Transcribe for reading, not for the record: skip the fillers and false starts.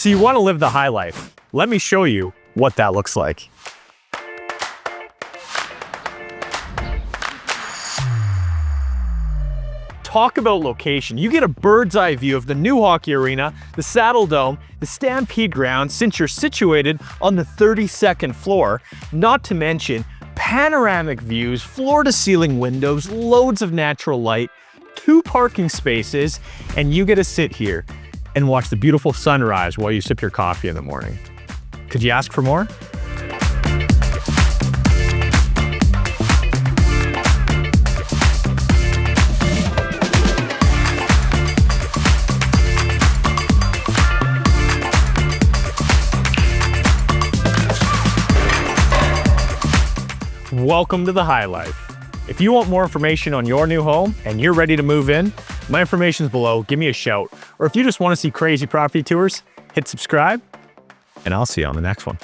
So you want to live the high life. Let me show you what that looks like. Talk about location. You get a bird's eye view of the new hockey arena, the Saddle Dome, the Stampede ground, since you're situated on the 32nd floor, not to mention panoramic views, floor to ceiling windows, loads of natural light, 2 parking spaces, and you get to sit here and watch the beautiful sunrise while you sip your coffee in the morning. Could you ask for more? Welcome to the High Life. If you want more information on your new home and you're ready to move in, my information's below, give me a shout. Or if you just want to see crazy property tours, hit subscribe, and I'll see you on the next one.